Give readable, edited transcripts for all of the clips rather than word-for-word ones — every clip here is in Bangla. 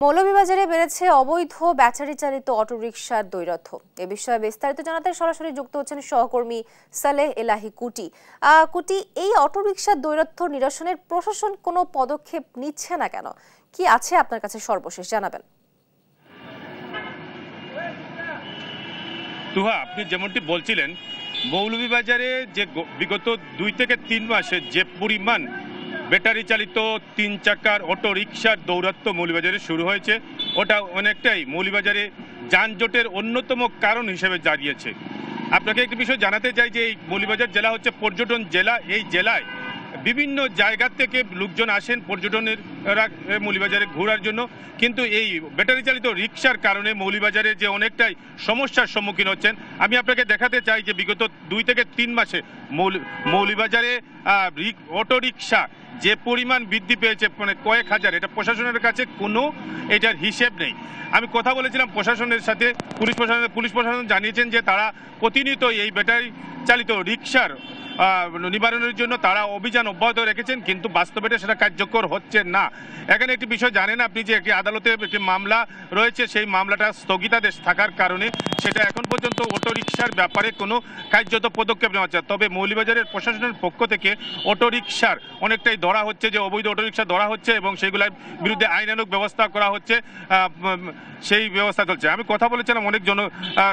মৌলভীবাজারে বেড়েছে অবৈধ ব্যাটারি চালিত অটোরিকশার দৈরথ্য। এ বিষয়ে বিস্তারিত জানাতে সরাসরি যুক্ত হচ্ছেন সহকর্মী সালেহ এলাহি কুটি। কুটি, এই অটোরিকশার দৈরথ্য নিরসনের প্রশাসন কোনো পদক্ষেপ নিচ্ছে না কেন? কি আছে আপনার কাছে সর্বশেষ জানাবেন। তুহা, আপনি যেমনটি বলছিলেন, মৌলভীবাজারে যে বিগত 2 থেকে 3 মাসে যে পরিমাণ ব্যাটারি চালিত 3 চাকার অটো রিকশার দৌরাত্ম্য মৌলভীবাজারে শুরু হয়েছে, ওটা অনেকটাই মৌলভীবাজারে যানজটের অন্যতম কারণ হিসেবে দাঁড়িয়েছে। আপনাকে একটি বিষয় জানাতে চাই যে এই মৌলভীবাজার জেলা হচ্ছে পর্যটন জেলা। এই জেলায় বিভিন্ন জায়গা থেকে লোকজন আসেন পর্যটনের মৌলভীবাজারে ঘোরার জন্য, কিন্তু এই ব্যাটারি চালিত রিকশার কারণে মৌলভীবাজারে যে অনেকটাই সমস্যার সম্মুখীন হচ্ছেন। আমি আপনাকে দেখাতে চাই যে বিগত 2 থেকে 3 মাসে মৌলভীবাজারে অটো রিকশা যে পরিমাণ বৃদ্ধি পেয়েছে, মানে কয়েক হাজার, এটা প্রশাসনের কাছে কোনো এটার হিসেব নেই। আমি কথা বলেছিলাম প্রশাসনের সাথে, পুলিশ প্রশাসন জানিয়েছেন যে তারা প্রতিনিয়ত এই ব্যাটারি চালিত রিকশার নিবারণের জন্য তারা অভিযান অব্যাহত রেখেছেন, কিন্তু বাস্তবে সেটা কার্যকর হচ্ছে না। এখানে একটি বিষয় জানেন আপনি যে একটি আদালতে একটি মামলা রয়েছে, সেই মামলাটা স্থগিতাদেশ থাকার কারণে সেটা এখন পর্যন্ত অটোরিকশার ব্যাপারে কোনো কার্যত পদক্ষেপ নেওয়া হচ্ছে। তবে মৌলভীবাজারের প্রশাসনের পক্ষ থেকে অটোরিকশার অনেকটাই ধরা হচ্ছে, যে অবৈধ অটোরিকশা ধরা হচ্ছে এবং সেগুলোর বিরুদ্ধে আইনানুগ ব্যবস্থা করা হচ্ছে, সেই ব্যবস্থা চলছে। আমি কথা বলেছিলাম অনেক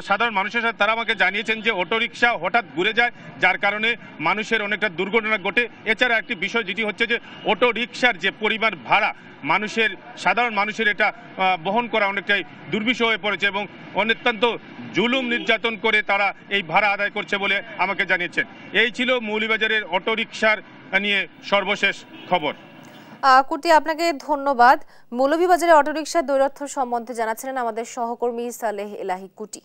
সাধারণ মানুষের সাথে, তারা আমাকে জানিয়েছেন যে অটোরিকশা হঠাৎ ঘুরে যায়, যার কারণে মানুষের অনেকটা দুর্ঘটনা ঘটে। এছাড়া একটি বিষয় যেটি হচ্ছে যে অটো রিকশার যে পরিমাণ ভাড়া, সাধারণ মানুষের এটা বহন করা অনেকটাই দুর্বিষহ হয়ে পড়েছে এবং অত্যন্ত জুলুম নির্যাতন করে তারা এই ভাড়া আদায় করছে বলে আমাকে জানিয়েছেন। এই ছিল মৌলভীবাজারের অটো রিকশার নিয়ে সর্বশেষ খবর। কুটি, আপনাকে ধন্যবাদ। মৌলভীবাজারে অটোরিকশার দৈরথ্য সম্বন্ধে জানাচ্ছিলেন আমাদের সহকর্মী সালেহ এলাহি কুটি।